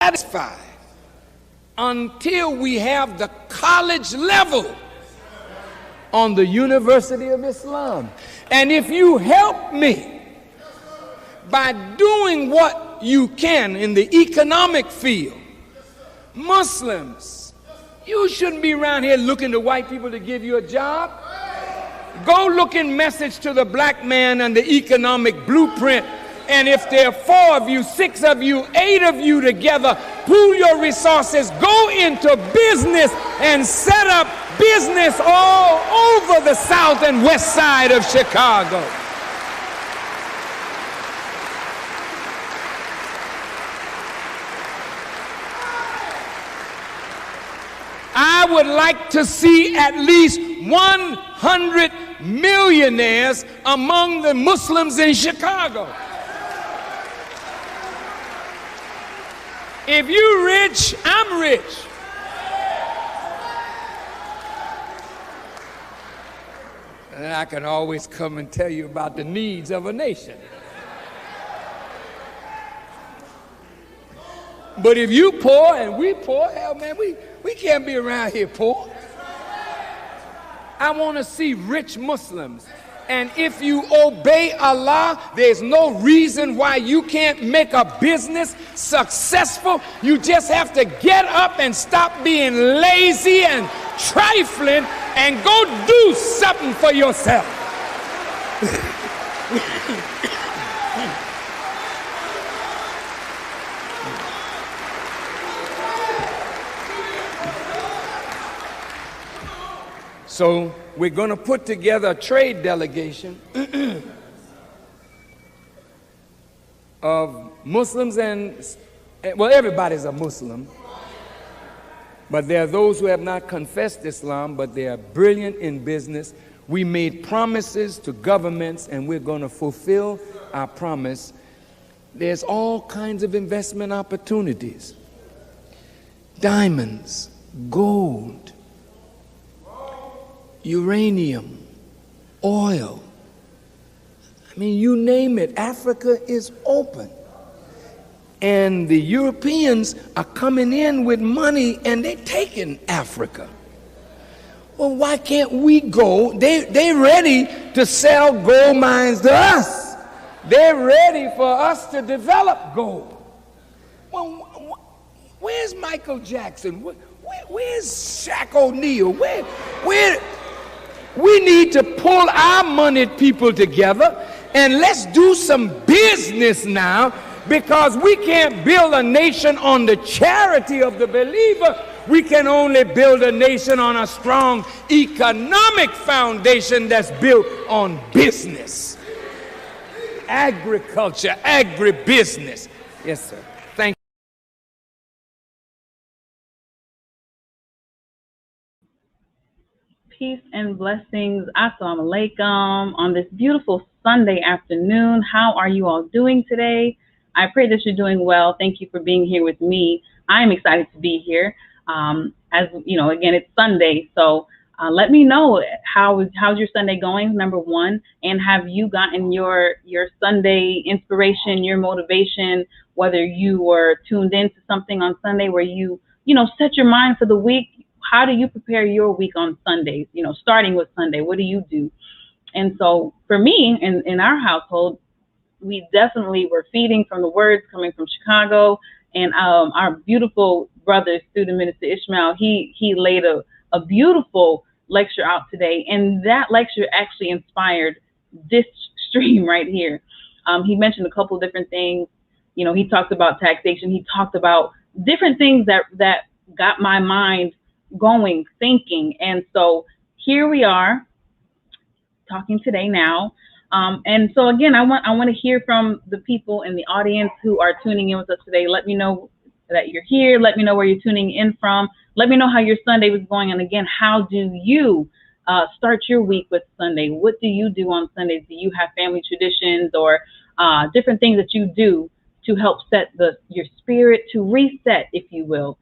satisfied until we have the college level on the University of Islam. And if you help me by doing what you can in the economic field, Muslims, you shouldn't be around here looking to white people to give you a job. Go look in Message to the Black Man and the Economic Blueprint. And if there are 4 of you, 6 of you, 8 of you together, pool your resources, go into business and set up business all over the south and west side of Chicago. I would like to see at least 100 millionaires among the Muslims in Chicago. If you're rich, I'm rich. And I can always come and tell you about the needs of a nation. But if you poor and we poor, hell man, we can't be around here poor. I want to see rich Muslims. And if you obey Allah, there's no reason why you can't make a business successful. You just have to get up and stop being lazy and trifling and go do something for yourself. So we're going to put together a trade delegation of Muslims and, well, everybody's a Muslim. But there are those who have not confessed Islam, but they are brilliant in business. We made promises to governments, and we're going to fulfill our promise. There's all kinds of investment opportunities. Diamonds, gold, uranium, oil. I mean, you name it, Africa is open. And the Europeans are coming in with money and they're taking Africa. Well, why can't we go? They're ready to sell gold mines to us. They're ready for us to develop gold. Well, where's Michael Jackson? Where's Shaq O'Neal? We need to pull our moneyed people together and let's do some business now, because we can't build a nation on the charity of the believer. We can only build a nation on a strong economic foundation that's built on business, agriculture, agribusiness. Yes, sir. Thank you. Peace and blessings. Assalamu alaikum on this beautiful Sunday afternoon. How are you all doing today? I pray that you're doing well. Thank you for being here with me. I'm excited to be here. As you know, again, it's Sunday, so let me know how's your Sunday going, number one, and have you gotten your Sunday inspiration, your motivation, whether you were tuned into something on Sunday where you set your mind for the week. How do you prepare your week on Sundays? Starting with Sunday, what do you do? And so for me, in our household, we definitely were feeding from the words coming from Chicago, and our beautiful brother, student minister Ishmael, he laid a beautiful lecture out today, and that lecture actually inspired this stream right here. He mentioned a couple of different things. He talked about taxation. He talked about different things that got my mind going, thinking, and so here we are talking today now. And so again, I want to hear from the people in the audience who are tuning in with us today. Let me know that you're here. Let me know where you're tuning in from. Let me know how your Sunday was going. And again, how do you start your week with Sunday? What do you do on Sundays? Do you have family traditions or different things that you do to help set your spirit, to reset, if you will?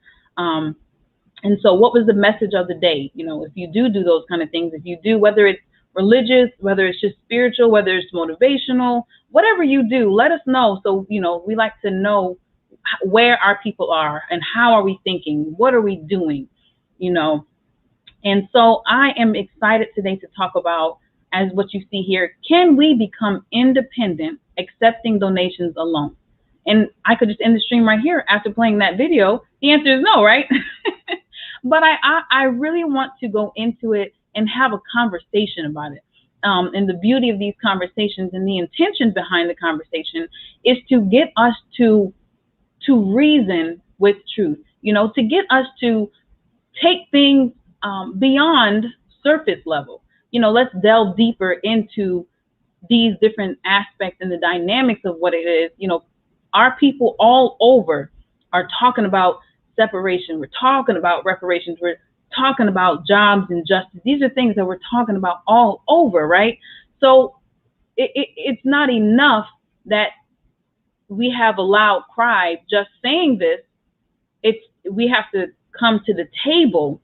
And so what was the message of the day? If you do those kind of things, if you do, whether it's religious, whether it's just spiritual, whether it's motivational, whatever you do, let us know. So, we like to know where our people are and how are we thinking, what are we doing, you know. And so I am excited today to talk about, as what you see here, can we become independent accepting donations alone? And I could just end the stream right here after playing that video. The answer is no, right? But I really want to go into it and have a conversation about it. And the beauty of these conversations and the intention behind the conversation is to get us to reason with truth, you know, to get us to take things beyond surface level. You know, let's delve deeper into these different aspects and the dynamics of what it is. You know, our people all over are talking about separation. We're talking about reparations. We're talking about jobs and justice. These are things that we're talking about all over, right? So it's not enough that we have a loud cry just saying this. We have to come to the table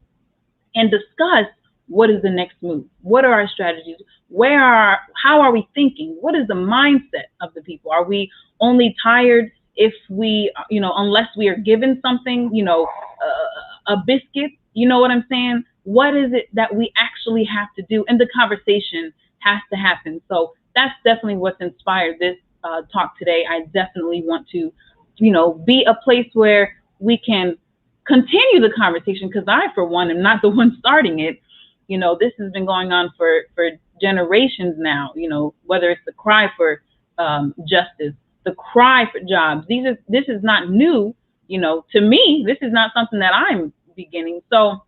and discuss what is the next move. What are our strategies? How are we thinking? What is the mindset of the people? Are we only tired if we, you know, unless we are given something, you know, a biscuit, you know what I'm saying? What is it that we actually have to do? And the conversation has to happen. So that's definitely what's inspired this talk today. I definitely want to, you know, be a place where we can continue the conversation, because I, for one, am not the one starting it. You know, this has been going on for generations now, you know, whether it's the cry for justice, the cry for jobs. This is not new, you know, to me. This is not something that I'm beginning. So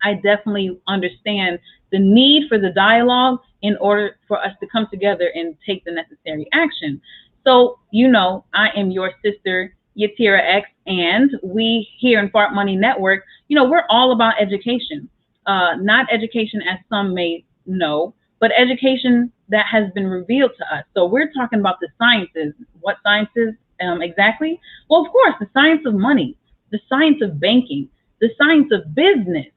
I definitely understand the need for the dialogue in order for us to come together and take the necessary action. So, you know, I am your sister, Yatira X, and we here in Fart Money Network, you know, we're all about education. Not education as some may know, but education that has been revealed to us. So we're talking about the sciences. What sciences exactly? Well, of course, the science of money, the science of banking, the science of business,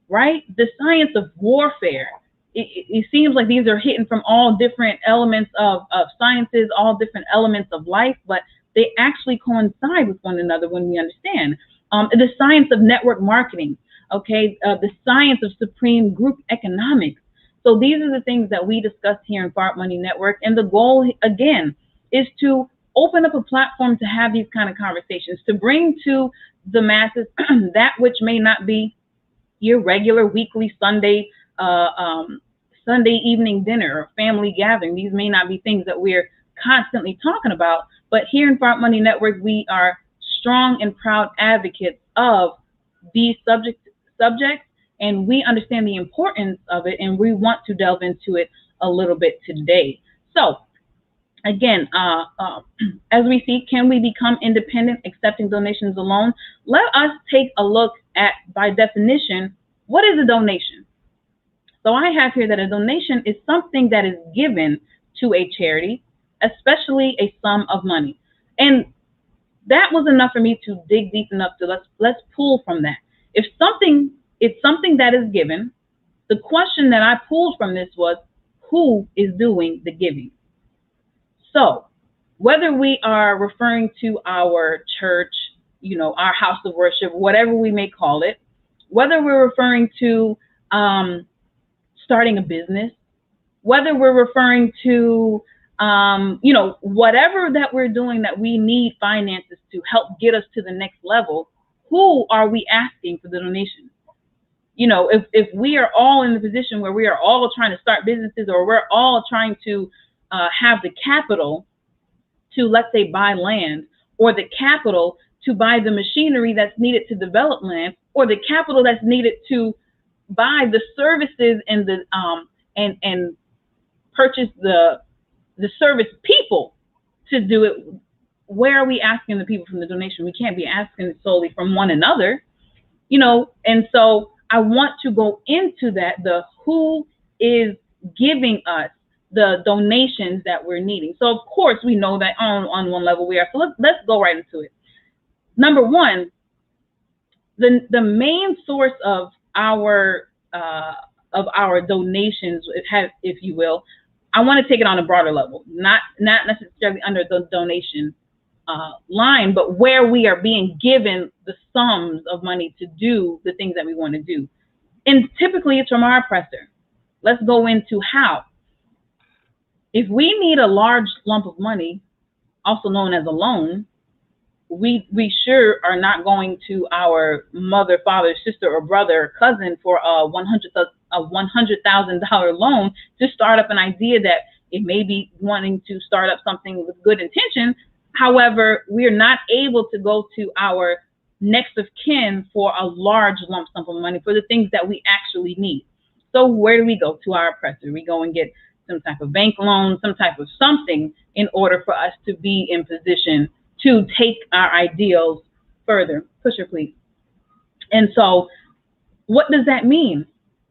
right? The science of warfare. It seems like these are hitting from all different elements of sciences, all different elements of life, but they actually coincide with one another when we understand. The science of network marketing, okay? The science of supreme group economics. So these are the things that we discuss here in Fart Money Network. And the goal, again, is to open up a platform to have these kind of conversations, to bring to the masses that which may not be your regular weekly Sunday evening dinner or family gathering. These may not be things that we're constantly talking about, but here in Fart Money Network, we are strong and proud advocates of these subjects, and we understand the importance of it, and we want to delve into it a little bit today. So again, as we see, can we become independent accepting donations alone? Let us take a look at, by definition, what is a donation? So I have here that a donation is something that is given to a charity, especially a sum of money. And that was enough for me to dig deep enough to let's pull from that. If it's something that is given, the question that I pulled from this was, who is doing the giving? So whether we are referring to our church, you know, our house of worship, whatever we may call it, whether we're referring to starting a business, whether we're referring to, you know, whatever that we're doing that we need finances to help get us to the next level, who are we asking for the donation? You know, if we are all in the position where we are all trying to start businesses, or we're all trying to have the capital to, let's say, buy land, or the capital to buy the machinery that's needed to develop land, or the capital that's needed to buy the services and the and purchase the service people to do it, where are we asking the people from the donation? We can't be asking it solely from one another, you know. And so I want to go into that, the who is giving us the donations that we're needing. So of course we know that on one level we are. So let's go right into it. Number one, the main source of our donations, if you will, I want to take it on a broader level, not necessarily under the donation line, but where we are being given the sums of money to do the things that we want to do. And typically it's from our oppressor. Let's go into how. If we need a large lump of money, also known as a loan, we sure are not going to our mother, father, sister, or brother, or cousin for a $100,000 loan to start up an idea that it may be wanting to start up something with good intention. However, we're not able to go to our next of kin for a large lump sum of money for the things that we actually need. So where do we go? To our oppressor. We go and get some type of bank loan, some type of something in order for us to be in position to take our ideals further. Pusher, please. And so what does that mean?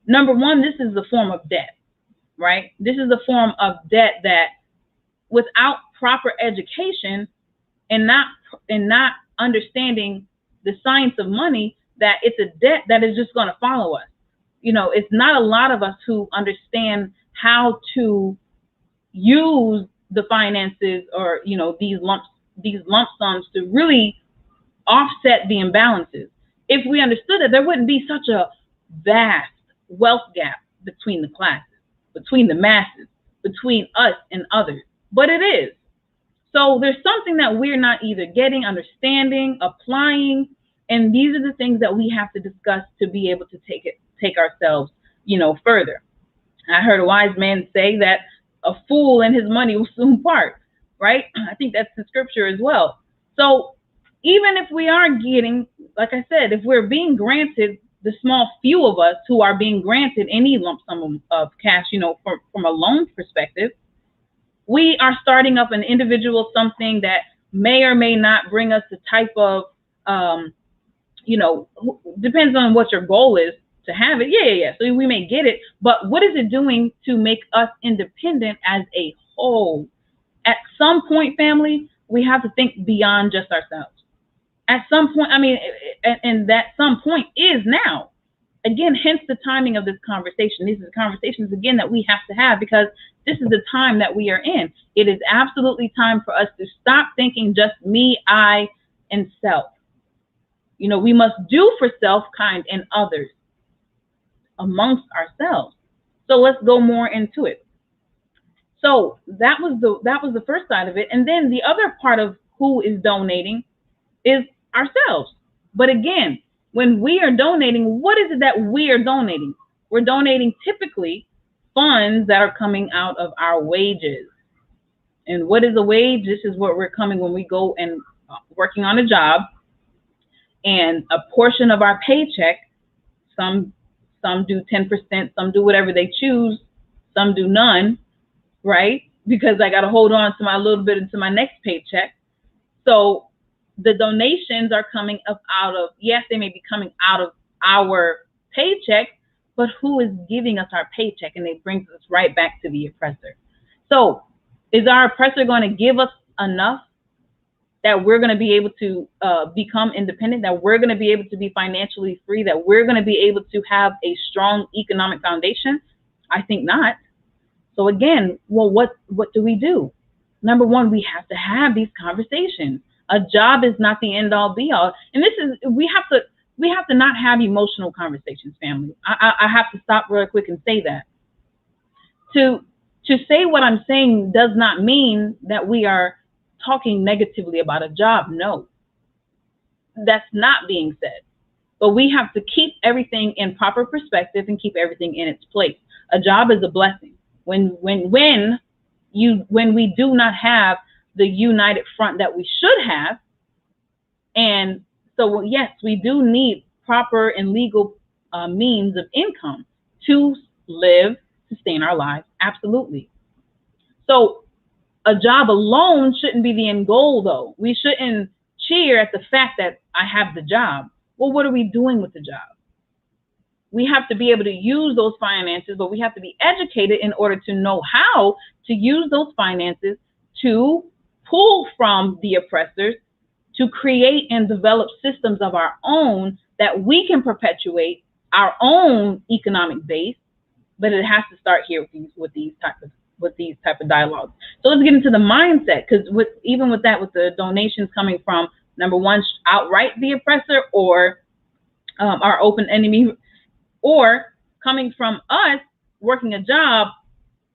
Number one, this is a form of debt, right? This is a form of debt that without proper education and not understanding the science of money, that it's a debt that is just going to follow us. You know, it's not a lot of us who understand how to use the finances or, you know, these lump sums to really offset the imbalances. If we understood it, there wouldn't be such a vast wealth gap between the classes, between the masses, between us and others. But it is. So there's something that we're not either getting, understanding, applying, and these are the things that we have to discuss to be able to take ourselves, you know, further. I heard a wise man say that a fool and his money will soon part, right? I think that's the scripture as well. So even if we are getting, like I said, if we're being granted, the small few of us who are being granted any lump sum of cash, you know, from a loan perspective, we are starting up an individual something that may or may not bring us the type of, you know, depends on what your goal is to have it. Yeah. So we may get it, but what is it doing to make us independent as a whole? At some point, family, we have to think beyond just ourselves. At some point, I mean, and that some point is now. Again, hence the timing of this conversation. These are the conversations, again, that we have to have because this is the time that we are in. It is absolutely time for us to stop thinking just me, I, and self. You know, we must do for self, kind, and others amongst ourselves. So let's go more into it. So that was the first side of it. And then the other part of who is donating is ourselves. But again, when we are donating, what is it that we are donating? We're donating typically funds that are coming out of our wages. And what is a wage? This is what we're coming when we go and working on a job, and a portion of our paycheck, some do 10%, some do whatever they choose, some do none, right? Because I got to hold on to my little bit into my next paycheck. So the donations are coming up out of, yes, they may be coming out of our paycheck, but who is giving us our paycheck? And it brings us right back to the oppressor. So is our oppressor going to give us enough that we're going to be able to become independent, that we're going to be able to be financially free, that we're going to be able to have a strong economic foundation? I think not. So again, well, what do we do? Number one, we have to have these conversations. A job is not the end all be all. And this is, we have to not have emotional conversations, family. I have to stop real quick and say that. To say what I'm saying does not mean that we are talking negatively about a job. No, that's not being said. But we have to keep everything in proper perspective and keep everything in its place. A job is a blessing. When we do not have the united front that we should have, and so yes, we do need proper and legal means of income to live, sustain our lives. Absolutely. So a job alone shouldn't be the end goal, though. We shouldn't cheer at the fact that I have the job. Well, what are we doing with the job? We have to be able to use those finances, but we have to be educated in order to know how to use those finances to pull from the oppressors, to create and develop systems of our own that we can perpetuate our own economic base. But it has to start here with these types of with these type of dialogues. So let's get into the mindset, because even with that, with the donations coming from, number one, outright the oppressor, or our open enemy, or coming from us working a job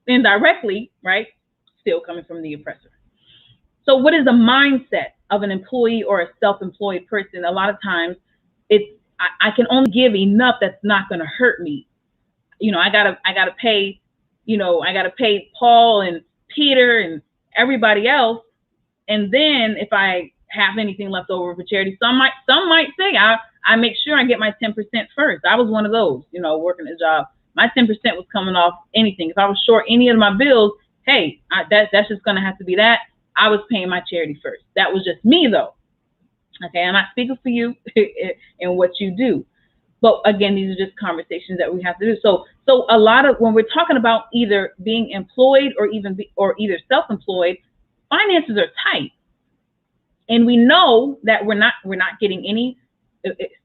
indirectly, right? Still coming from the oppressor. So what is the mindset of an employee or a self-employed person? A lot of times I can only give enough that's not going to hurt me. You know, I gotta pay, I gotta pay Paul and Peter and everybody else. And then if I have anything left over for charity, some might say I make sure I get my 10% first. I was one of those, working a job. My 10% was coming off anything. If I was short any of my bills, hey, that's just gonna have to be that. I was paying my charity first. That was just me though. Okay, I'm not speaking for you and what you do. But again, these are just conversations that we have to do. So a lot of when we're talking about either being employed or either self-employed, finances are tight, and we know that we're not getting any.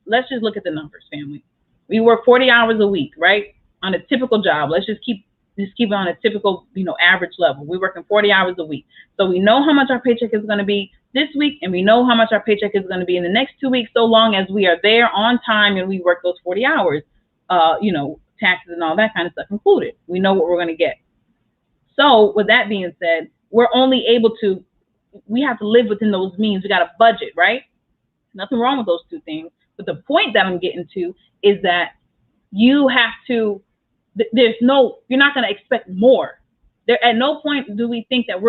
Let's just look at the numbers, family. We work 40 hours a week, right? On a typical job. Let's just keep it on a typical, average level. We're working 40 hours a week. So we know how much our paycheck is going to be this week, and we know how much our paycheck is going to be in the next 2 weeks, so long as we are there on time and we work those 40 hours, taxes and all that kind of stuff included. We know what we're going to get. So with that being said, we're only able to, we have to live within those means. We got a budget, right? Nothing wrong with those two things. But the point that I'm getting to is that you have to, you're not going to expect more. There, at no point do we think that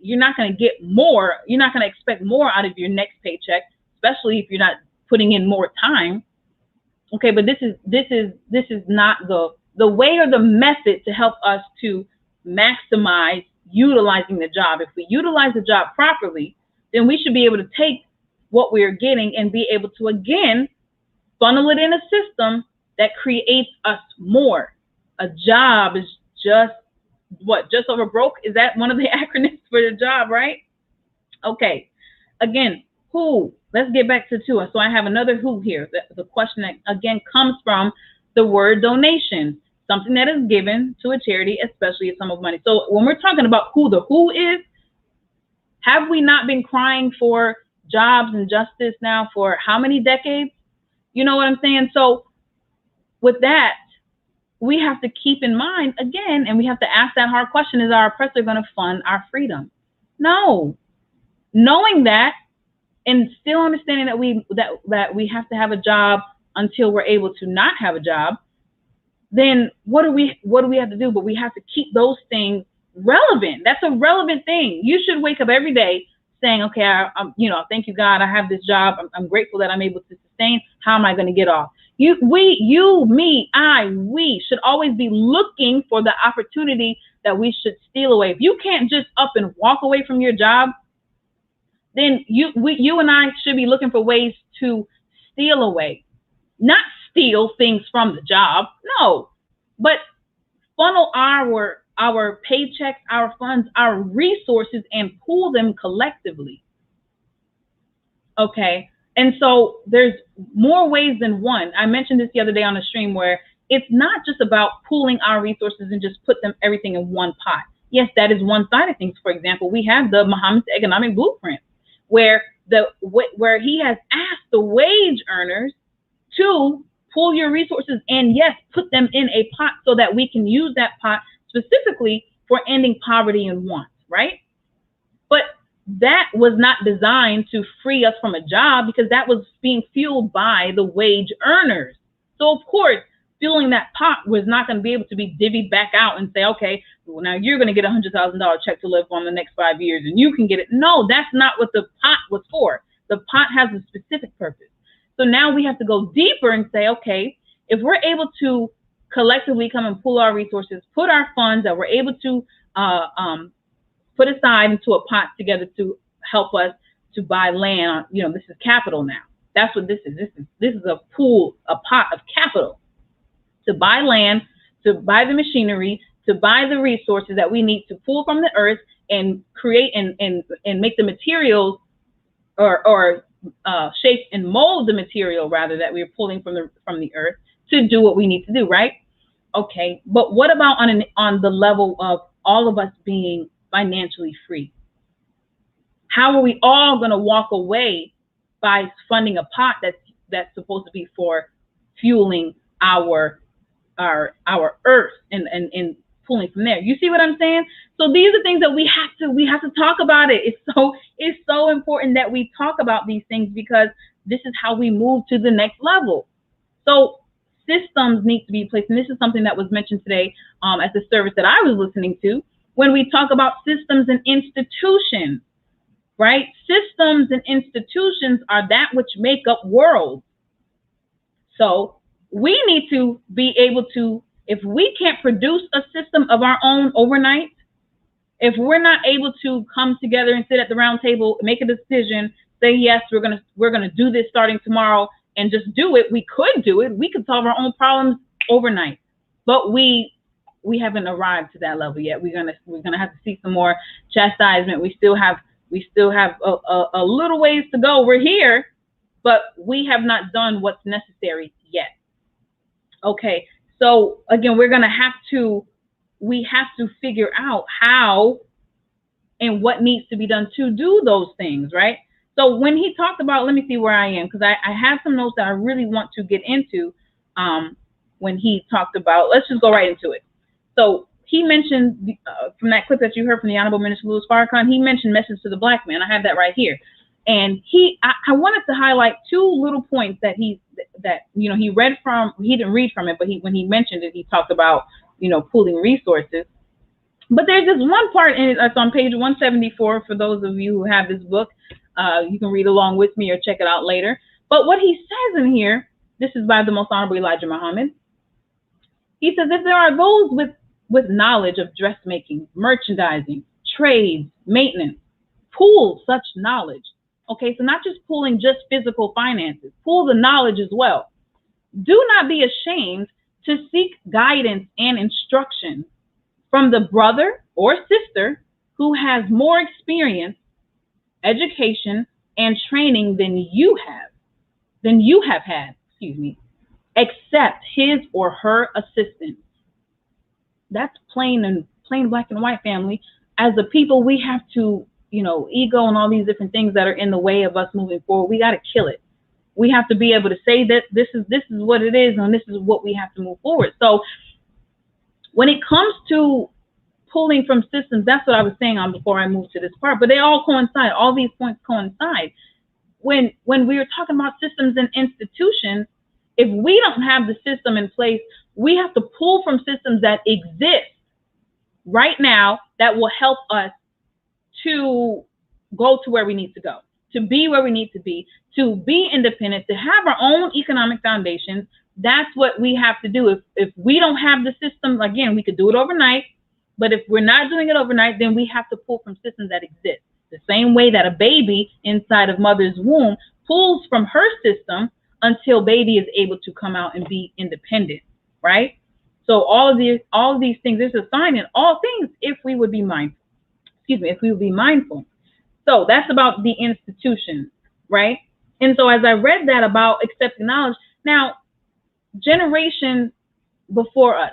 you're not going to get more. You're not going to expect more out of your next paycheck, especially if you're not putting in more time. Okay, but this is not the way or the method to help us to maximize utilizing the job. If we utilize the job properly, then we should be able to take what we're getting and be able to, again, funnel it in a system that creates us more. A job is just over broke? Is that one of the acronyms for the job, right? Okay. Again, who? Let's get back to two. So I have another who here. The question that again comes from the word donation, something that is given to a charity, especially a sum of money. So when we're talking about who the who is, have we not been crying for jobs and justice now for how many decades? You know what I'm saying? So with that, we have to keep in mind again, and we have to ask that hard question: is our oppressor going to fund our freedom? No. Knowing that, and still understanding that we have to have a job until we're able to not have a job, then what do we have to do? But we have to keep those things relevant. That's a relevant thing. You should wake up every day saying, okay, I'm thank you, God, I have this job. I'm grateful that I'm able to sustain. How am I going to get off? We should always be looking for the opportunity that we should steal away. If you can't just up and walk away from your job, then you and I should be looking for ways to steal away. Not steal things from the job, no, but funnel our paychecks, our funds, our resources, and pool them collectively. Okay. And so there's more ways than one. I mentioned this the other day on a stream where it's not just about pooling our resources and just put everything in one pot. Yes, that is one side of things. For example, we have the Muhammad's Economic Blueprint, where he has asked the wage earners to pool your resources and, yes, put them in a pot so that we can use that pot specifically for ending poverty and want, right? But that was not designed to free us from a job, because that was being fueled by the wage earners. So, of course, fueling that pot was not going to be able to be divvied back out and say, okay, well, now you're going to get a $100,000 check to live on the next 5 years and you can get it. No, that's not what the pot was for. The pot has a specific purpose. So now we have to go deeper and say, okay, if we're able to collectively come and pool our resources, put our funds that we're able to put aside into a pot together to help us to buy land. This is capital now. That's what this is. This is a pool, a pot of capital to buy land, to buy the machinery, to buy the resources that we need to pull from the earth and create and make the materials or shape and mold the material rather that we're pulling from the earth to do what we need to do, right? Okay, but what about on the level of all of us being financially free? How are we all going to walk away by funding a pot that's supposed to be for fueling our earth and pulling from there? You see what I'm saying? So these are things that we have to talk about it. It's so important that we talk about these things, because this is how we move to the next level. So systems need to be placed, and this is something that was mentioned today at the service that I was listening to, when we talk about systems and institutions, right? Systems and institutions are that which make up worlds. So we need to be able to, if we can't produce a system of our own overnight, if we're not able to come together and sit at the round table, make a decision, say, yes, we're gonna do this starting tomorrow, and just do it. We could do it. We could solve our own problems overnight, but we haven't arrived to that level yet. We're gonna have to see some more chastisement. We still have a little ways to go. We're here, but we have not done what's necessary yet. Okay, so again, we have to figure out how and what needs to be done to do those things, right? So when he talked about, let me see where I am, because I have some notes that I really want to get into when he talked about, let's just go right into it. So he mentioned, from that clip that you heard from the Honorable Minister Louis Farrakhan, he mentioned Message to the Black Man. I have that right here. And I wanted to highlight two little points that he read from. He didn't read from it, but when he mentioned it, he talked about, pooling resources. But there's this one part in it that's on page 174 for those of you who have this book. You can read along with me or check it out later. But what he says in here, this is by the Most Honorable Elijah Muhammad. He says, if there are those with knowledge of dressmaking, merchandising, trades, maintenance, pool such knowledge. Okay, so not just pooling just physical finances, pool the knowledge as well. Do not be ashamed to seek guidance and instruction from the brother or sister who has more experience, education, and training than you have had, accept his or her assistance. That's plain black and white, family. As a people, we have to, ego and all these different things that are in the way of us moving forward, we got to kill it. We have to be able to say that this is what it is, and this is what we have to move forward. So when it comes to pulling from systems, that's what I was saying on before I moved to this part, but they all coincide. All these points coincide. When we are talking about systems and institutions, if we don't have the system in place, we have to pull from systems that exist right now that will help us to go to where we need to go, to be where we need to be independent, to have our own economic foundations. That's what we have to do. If we don't have the system, again, we could do it overnight, but if we're not doing it overnight, then we have to pull from systems that exist. The same way that a baby inside of mother's womb pulls from her system until baby is able to come out and be independent, right? So all of these things, there's a sign in all things if we would be mindful. If we would be mindful. So that's about the institution, right? And so as I read that about accepting knowledge, now, generations before us,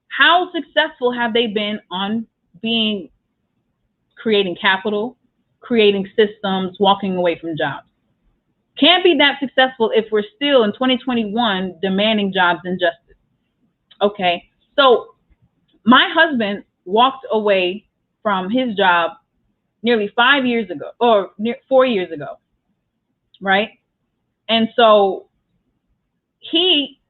how successful have they been on creating capital, creating systems, walking away from jobs? Can't be that successful if we're still in 2021 demanding jobs and justice. Okay, so my husband walked away from his job nearly 5 years ago, or 4 years ago, right? And so he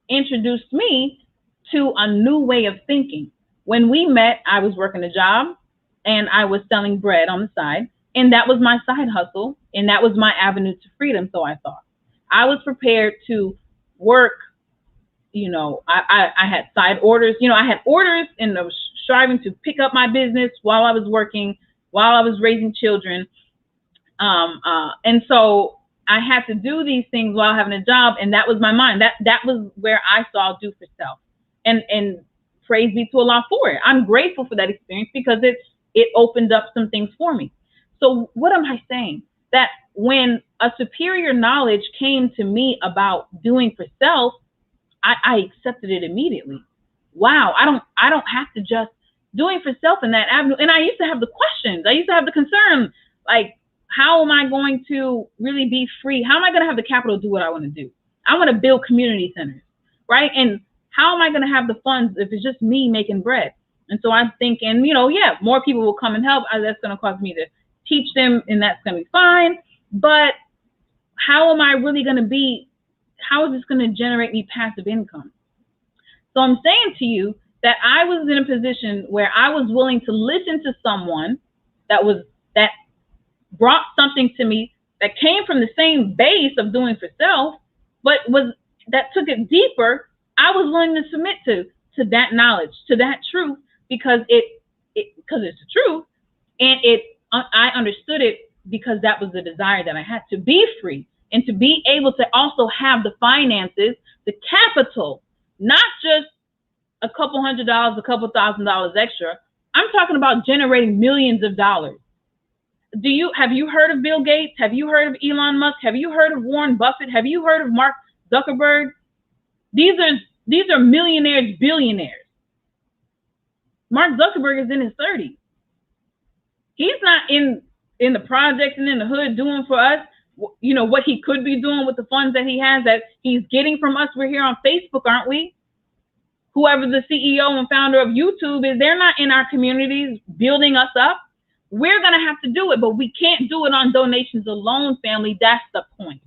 introduced me to a new way of thinking. When we met, I was working a job and I was selling bread on the side, and that was my side hustle, and that was my avenue to freedom. So I thought I was prepared to work. I had side orders. I had orders, and I was striving to pick up my business while I was working, while I was raising children. And so I had to do these things while having a job, and that was my mind. That was where I saw do for self. And praise be to Allah for it. I'm grateful for that experience because it opened up some things for me. So what am I saying? That when a superior knowledge came to me about doing for self, I accepted it immediately. Wow, I don't have to just doing for self in that avenue. And I used to have the questions. I used to have the concern, like, how am I going to really be free? How am I going to have the capital to do what I want to do? I want to build community centers, right? And how am I going to have the funds if it's just me making bread? And so I'm thinking, you know, yeah, more people will come and help. That's going to cost me to teach them, and that's going to be fine. But how am I really going to be, how is this going to generate me passive income? So I'm saying to you that I was in a position where I was willing to listen to someone that brought something to me that came from the same base of doing for self, but that took it deeper. I was willing to submit to that knowledge, to that truth, because it's the truth, and I understood it because that was the desire that I had to be free and to be able to also have the finances, the capital, not just a couple $100, a couple $1,000 extra. I'm talking about generating millions of dollars. Have you heard of Bill Gates? Have you heard of Elon Musk? Have you heard of Warren Buffett? Have you heard of Mark Zuckerberg? These are millionaires, billionaires. Mark Zuckerberg is in his 30s. He's not in the projects and in the hood doing for us, you know, what he could be doing with the funds that he has, that he's getting from us. We're here on Facebook, aren't we? Whoever the CEO and founder of YouTube is, they're not in our communities building us up. We're going to have to do it, but we can't do it on donations alone, family. That's the point.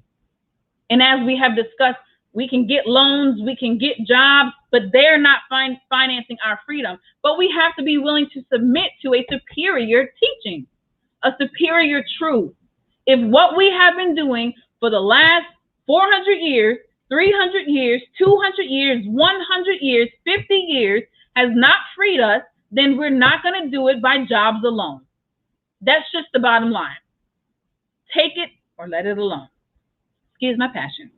And as we have discussed, we can get loans, we can get jobs, but they're not financing our freedom. But we have to be willing to submit to a superior teaching, a superior truth. If what we have been doing for the last 400 years, 300 years, 200 years, 100 years, 50 years has not freed us, then we're not going to do it by jobs alone. That's just the bottom line. Take it or let it alone. Excuse my passion.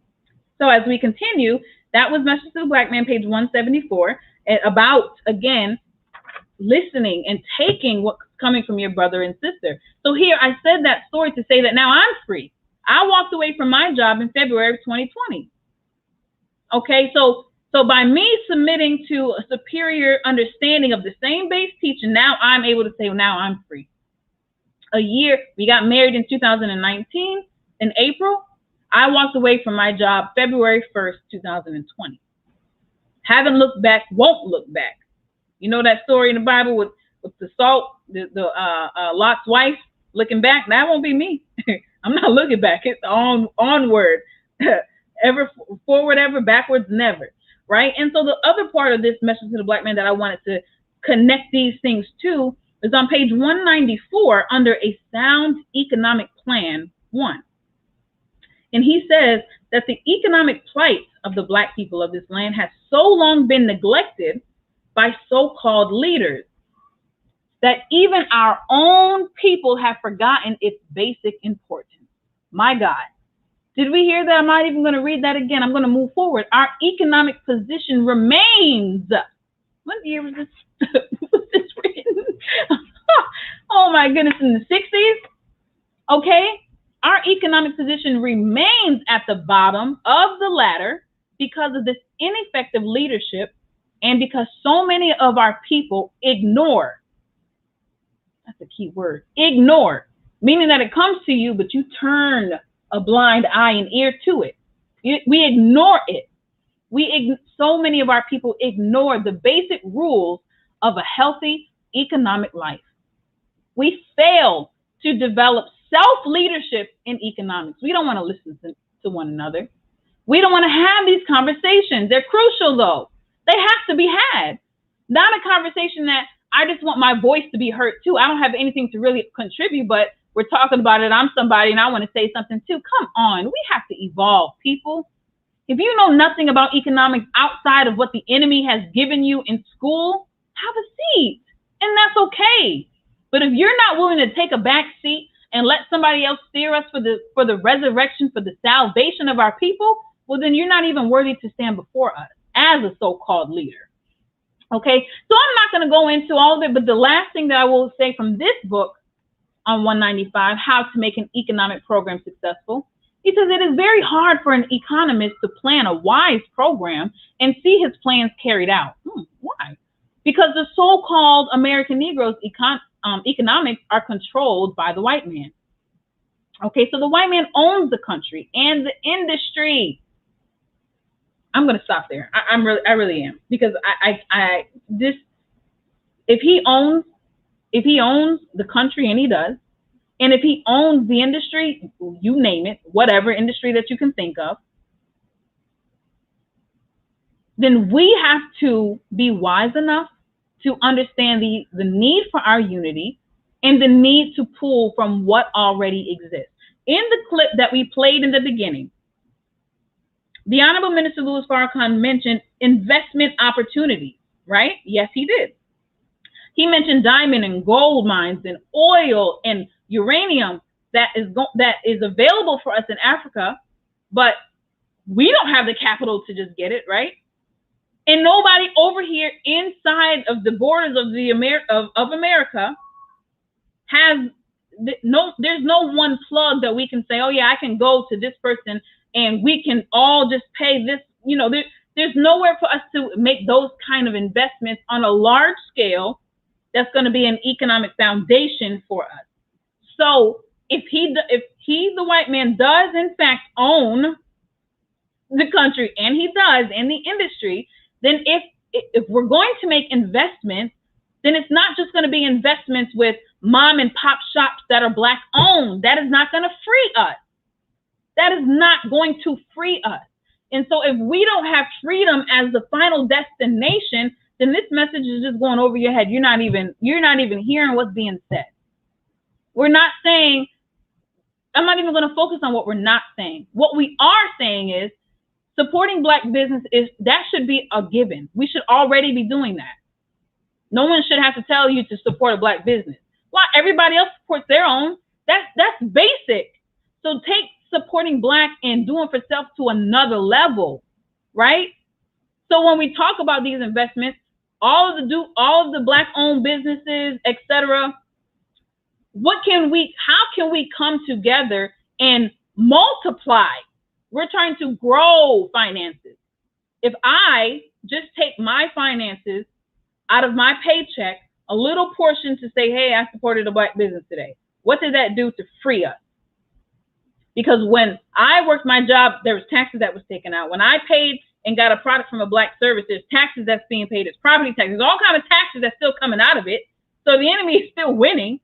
So as we continue, that was Message to the Black Man, page 174, about, again, listening and taking what's coming from your brother and sister. So here I said that story to say that now I'm free. I walked away from my job in February of 2020. Okay, so by me submitting to a superior understanding of the same base teaching, now I'm able to say, well, now I'm free. We got married in 2019 in April. I walked away from my job February 1st, 2020. Haven't looked back, won't look back. You know that story in the Bible with the salt, Lot's wife looking back? That won't be me. I'm not looking back. It's onward. Ever forward, ever backwards, never. Right? And so the other part of this Message to the Black Man that I wanted to connect these things to is on page 194 under a sound economic plan 1. And he says that the economic plight of the Black people of this land has so long been neglected by so-called leaders that even our own people have forgotten its basic importance. My God. Did we hear that? I'm not even going to read that again. I'm going to move forward. Our economic position remains. What year was this? Was this written? Oh my goodness, in the 60s? Okay. Our economic position remains at the bottom of the ladder because of this ineffective leadership and because so many of our people ignore. That's a key word. Ignore. Meaning that it comes to you, but you turn a blind eye and ear to it. We ignore it. So many of our people ignore the basic rules of a healthy economic life. We fail to develop self-leadership in economics. We don't want to listen to one another. We don't want to have these conversations. They're crucial, though. They have to be had. Not a conversation that I just want my voice to be heard, too. I don't have anything to really contribute, but we're talking about it. I'm somebody, and I want to say something, too. Come on. We have to evolve, people. If you know nothing about economics outside of what the enemy has given you in school, have a seat, and that's okay. But if you're not willing to take a back seat and let somebody else steer us for the resurrection, for the salvation of our people, well, then you're not even worthy to stand before us as a so-called leader. Okay, so I'm not going to go into all of it, but the last thing that I will say from this book on 195, How to Make an Economic Program Successful, he says it is very hard for an economist to plan a wise program and see his plans carried out. Why? because the so-called American Negroes economics are controlled by the white man. Okay, so the white man owns the country and the industry. I'm going to stop there. I really am, because if he owns the country, and he does, and if he owns the industry, you name it, whatever industry that you can think of, then we have to be wise enough to understand the need for our unity and the need to pull from what already exists. In the clip that we played in the beginning, the Honorable Minister Louis Farrakhan mentioned investment opportunities, right? Yes, he did. He mentioned diamond and gold mines and oil and uranium that is available for us in Africa, but we don't have the capital to just get it, right? And nobody over here inside of the borders of America has there's no one plug that we can say, oh yeah, I can go to this person and we can all just pay this. You know, there's nowhere for us to make those kind of investments on a large scale that's going to be an economic foundation for us. So if he, the white man, does in fact own the country, and he does in the industry, then if we're going to make investments, then it's not just going to be investments with mom and pop shops that are black owned. That is not going to free us. That is not going to free us. And so if we don't have freedom as the final destination, then this message is just going over your head. You're not even hearing what's being said. We're not saying, I'm not even going to focus on what we're not saying. What we are saying is supporting black business that should be a given. We should already be doing that. No one should have to tell you to support a black business. Why? Everybody else supports their own. That's basic. So take supporting black and doing for self to another level, right? So when we talk about these investments, all of the black owned businesses, etc., how can we come together and multiply? We're trying to grow finances. If I just take my finances out of my paycheck, a little portion to say, hey, I supported a black business today, what did that do to free us? Because when I worked my job, there was taxes that was taken out. When I paid and got a product from a black service, there's taxes that's being paid. There's property taxes, all kinds of taxes that's still coming out of it. So the enemy is still winning.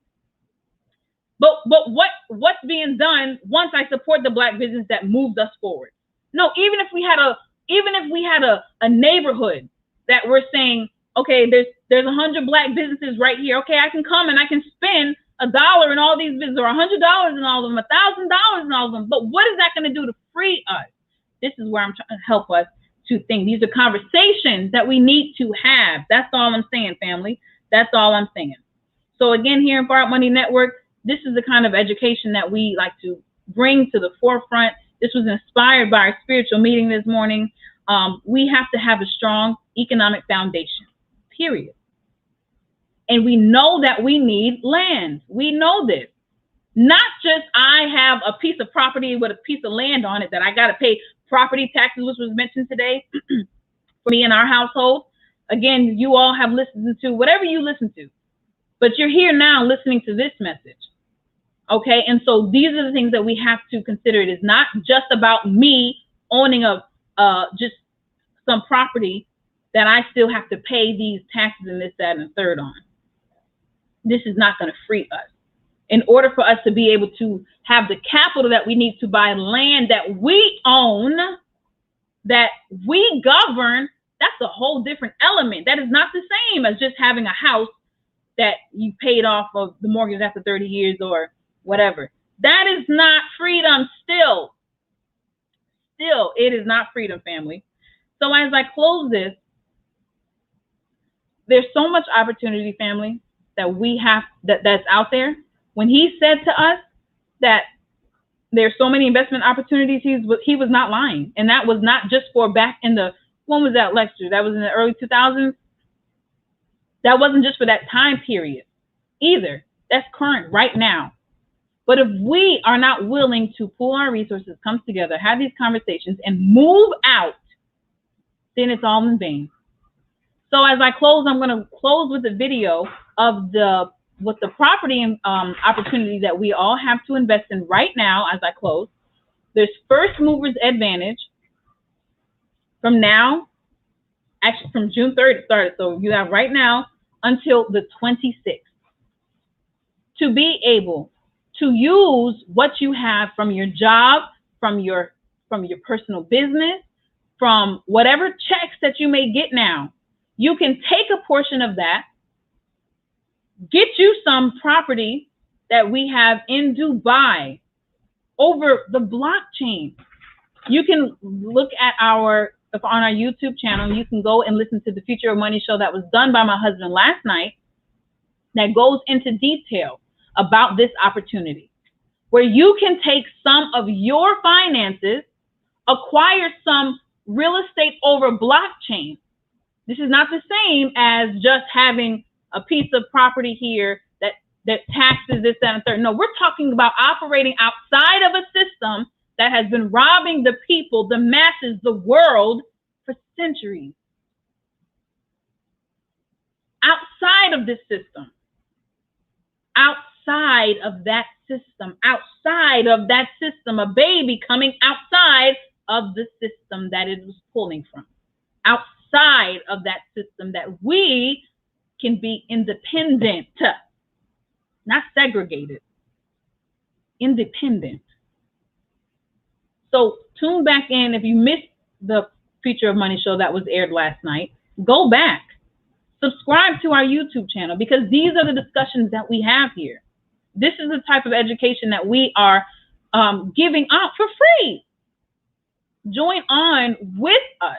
But what's being done once I support the black business that moved us forward? No, even if we had a neighborhood that we're saying, okay, there's 100 black businesses right here. Okay, I can come and I can spend $1 in all these businesses, or $100 in all of them, $1,000 in all of them. But what is that going to do to free us? This is where I'm trying to help us to think. These are conversations that we need to have. That's all I'm saying, family. That's all I'm saying. So again, here in Borrowed Money Network, this is the kind of education that we like to bring to the forefront. This was inspired by our spiritual meeting this morning. We have to have a strong economic foundation, period. And we know that we need land. We know this. Not just I have a piece of property with a piece of land on it that I got to pay property taxes, which was mentioned today for me in our household. Again, you all have listened to whatever you listen to, but you're here now listening to this message. Okay, and so these are the things that we have to consider. It is not just about me owning just some property that I still have to pay these taxes and this, that, and the third on. This is not going to free us. In order for us to be able to have the capital that we need to buy land that we own, that we govern, that's a whole different element. That is not the same as just having a house that you paid off of the mortgage after 30 years or whatever. That is not freedom still. Still, it is not freedom, family. So as I close this, there's so much opportunity, family, that we have that's out there. When he said to us that there's so many investment opportunities, he was not lying. And that was not just for back in the, when was that lecture? That was in the early 2000s. That wasn't just for that time period either. That's current right now. But if we are not willing to pool our resources, come together, have these conversations, and move out, then it's all in vain. So as I close, I'm going to close with a video of the property opportunity that we all have to invest in right now. As I close, there's first movers advantage from now. Actually, from June 3rd it started. So you have right now until the 26th to be able to use what you have from your job, from your personal business, from whatever checks that you may get now. You can take a portion of that, get you some property that we have in Dubai over the blockchain. You can look at on our YouTube channel, you can go and listen to the Future of Money show that was done by my husband last night that goes into detail about this opportunity, where you can take some of your finances, acquire some real estate over blockchain. This is not the same as just having a piece of property here that taxes this, that, and third. No, we're talking about operating outside of a system that has been robbing the people, the masses, the world for centuries. Outside of this system, outside of that system, a baby coming outside of the system that it was pulling from, outside of that system, that we can be independent, not segregated, independent. So tune back in. If you missed the Future of Money show that was aired last night, go back, subscribe to our YouTube channel, because these are the discussions that we have here. This is the type of education that we are giving out for free. Join on with us,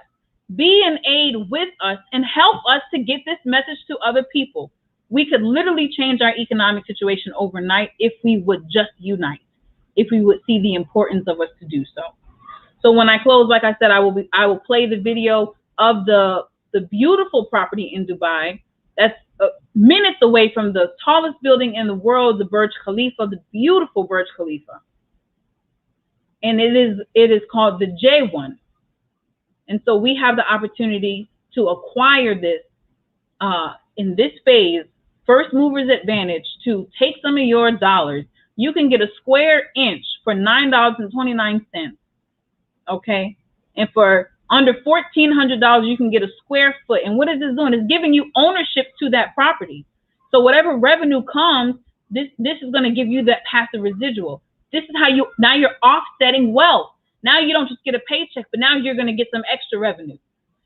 be an aid with us, and help us to get this message to other people. We could literally change our economic situation overnight if we would just unite, if we would see the importance of us to do so. So when I close, like I said, I will play the video of the beautiful property in Dubai that's minutes away from the tallest building in the world, the Burj Khalifa, the beautiful Burj Khalifa. And it is called the J1. And so we have the opportunity to acquire this in this phase, first movers advantage, to take some of your dollars. You can get a square inch for $9.29. Okay. And for under $1,400, you can get a square foot. And what is this doing? It's giving you ownership to that property. So whatever revenue comes, this is going to give you that passive residual. This is how now you're offsetting wealth. Now you don't just get a paycheck, but now you're going to get some extra revenue.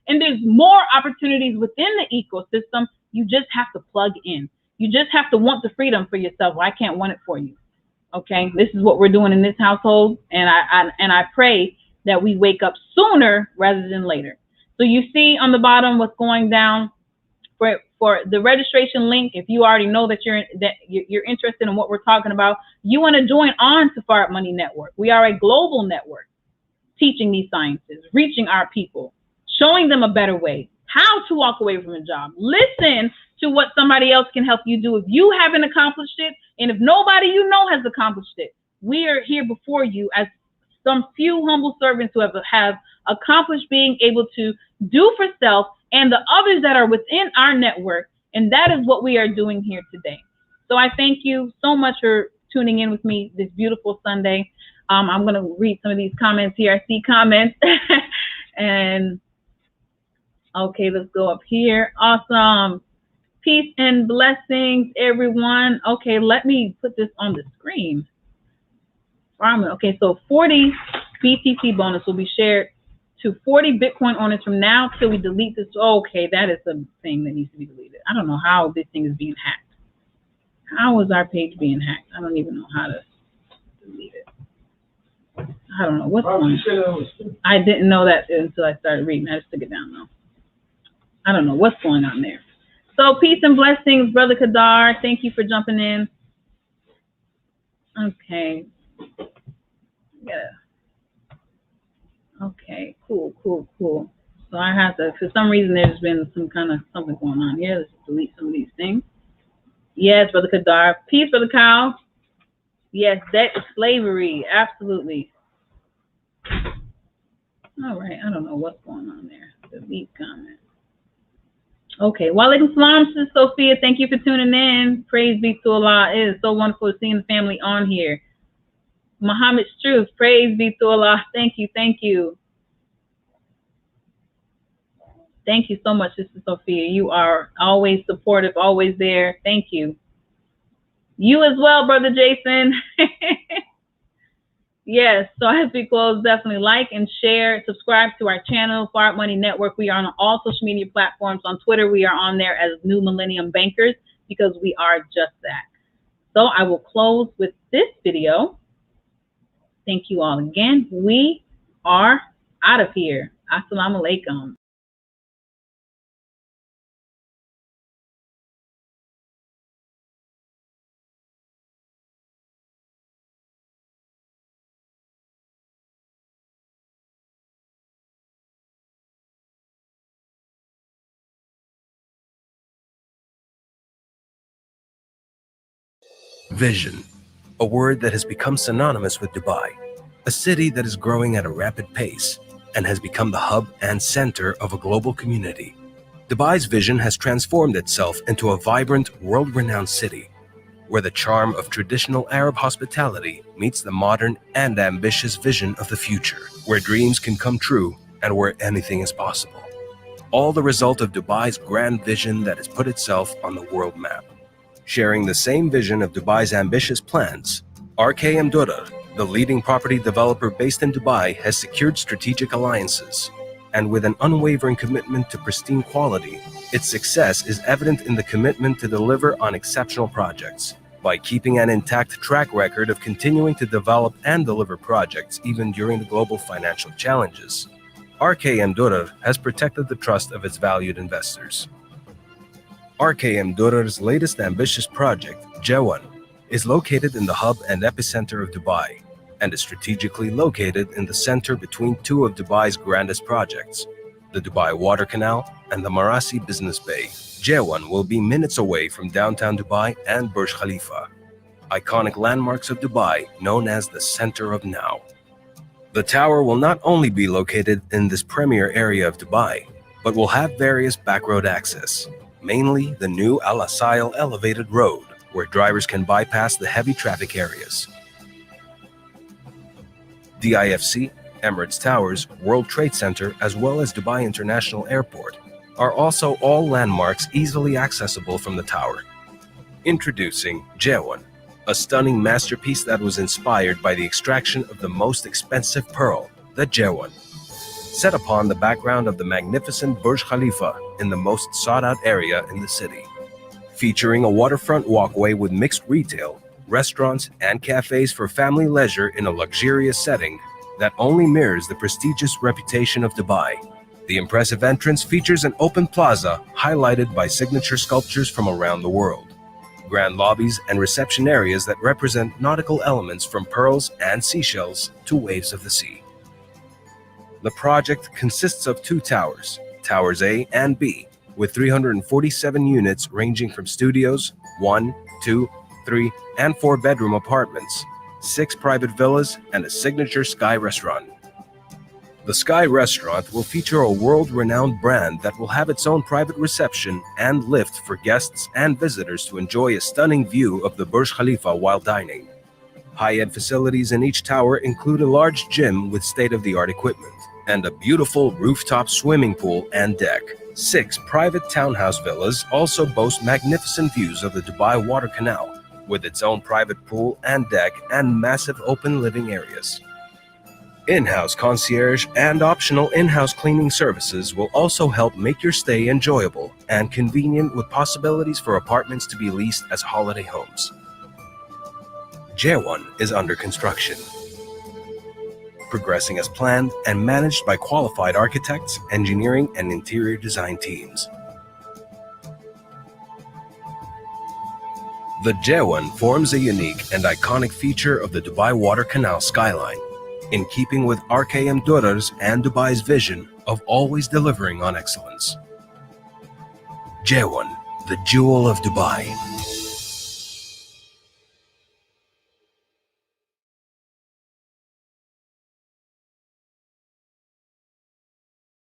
And there's more opportunities within the ecosystem. You just have to plug in. You just have to want the freedom for yourself. Well, I can't want it for you. Okay, this is what we're doing in this household, and I pray that we wake up sooner rather than later. So you see on the bottom what's going down for the registration link. If you already know that you're interested in what we're talking about, you want to join on to Far Up Money Network. We are a global network teaching these sciences, reaching our people, showing them a better way, how to walk away from a job. Listen to what somebody else can help you do if you haven't accomplished it, and if nobody you know has accomplished it. We are here before you as some few humble servants who have accomplished being able to do for self and the others that are within our network. And that is what we are doing here today. So I thank you so much for tuning in with me this beautiful Sunday. I'm going to read some of these comments here. I see comments. And okay, let's go up here. Awesome. Peace and blessings, everyone. Okay, let me put this on the screen. Okay, so 40 BTC bonus will be shared to 40 Bitcoin owners from now till we delete this. Okay, that is a thing that needs to be deleted. I don't know how this thing is being hacked. How is our page being hacked? I don't even know how to delete it. I don't know what's going on. I didn't know that until I started reading. I just took it down though. I don't know what's going on there. So peace and blessings, Brother Kadar. Thank you for jumping in. Okay. Yeah. Okay, cool. So I have to, for some reason, there's been some kind of something going on here. Let's delete some of these things. Yes, Brother Kadar. Peace, Brother Kyle. Yes, that is slavery. Absolutely. All right. I don't know what's going on there. Delete comment. Okay. Walaikum salam, Sister Sophia. Thank you for tuning in. Praise be to Allah. It is so wonderful seeing the family on here. Muhammad's truth. Praise be to Allah. Thank you. Thank you. Thank you so much, Sister Sophia. You are always supportive, always there. Thank you. You as well, Brother Jason. Yes, so as we close, definitely like and share, subscribe to our channel, Far Money Network. We are on all social media platforms. On Twitter, we are on there as New Millennium Bankers because we are just that. So I will close with this video. Thank you all again. We are out of here. Assalamu alaikum. Vision, a word that has become synonymous with Dubai, a city that is growing at a rapid pace and has become the hub and center of a global community. Dubai's vision has transformed itself into a vibrant, world-renowned city, where the charm of traditional Arab hospitality meets the modern and ambitious vision of the future, where dreams can come true and where anything is possible. All the result of Dubai's grand vision that has put itself on the world map. Sharing the same vision of Dubai's ambitious plans, RKM Durar, the leading property developer based in Dubai, has secured strategic alliances. And with an unwavering commitment to pristine quality, its success is evident in the commitment to deliver on exceptional projects. By keeping an intact track record of continuing to develop and deliver projects even during the global financial challenges, RKM Durar has protected the trust of its valued investors. RKM Durar's latest ambitious project, Jewan, is located in the hub and epicenter of Dubai and is strategically located in the center between two of Dubai's grandest projects, the Dubai Water Canal and the Marasi Business Bay. Jewan will be minutes away from downtown Dubai and Burj Khalifa, iconic landmarks of Dubai known as the Center of Now. The tower will not only be located in this premier area of Dubai, but will have various backroad access, mainly the new Al Asail elevated road, where drivers can bypass the heavy traffic areas. DIFC, Emirates Towers, World Trade Center, as well as Dubai International Airport are also all landmarks easily accessible from the tower. Introducing Jewan, a stunning masterpiece that was inspired by the extraction of the most expensive pearl, the Jewan, set upon the background of the magnificent Burj Khalifa in the most sought-out area in the city. Featuring a waterfront walkway with mixed retail, restaurants, and cafes for family leisure in a luxurious setting that only mirrors the prestigious reputation of Dubai. The impressive entrance features an open plaza highlighted by signature sculptures from around the world, grand lobbies and reception areas that represent nautical elements from pearls and seashells to waves of the sea. The project consists of two towers, Towers A and B, with 347 units ranging from studios, 1, 2, 3, and 4-bedroom apartments, 6 private villas, and a signature Sky restaurant. The Sky restaurant will feature a world-renowned brand that will have its own private reception and lift for guests and visitors to enjoy a stunning view of the Burj Khalifa while dining. High-end facilities in each tower include a large gym with state-of-the-art equipment and a beautiful rooftop swimming pool and deck. 6 private townhouse villas also boast magnificent views of the Dubai Water Canal, with its own private pool and deck and massive open living areas. In-house concierge and optional in-house cleaning services will also help make your stay enjoyable and convenient, with possibilities for apartments to be leased as holiday homes. Jewan is under construction, progressing as planned and managed by qualified architects, engineering, and interior design teams. The Jewan forms a unique and iconic feature of the Dubai Water Canal skyline, in keeping with RKM Durar's and Dubai's vision of always delivering on excellence. Jewan, the jewel of Dubai.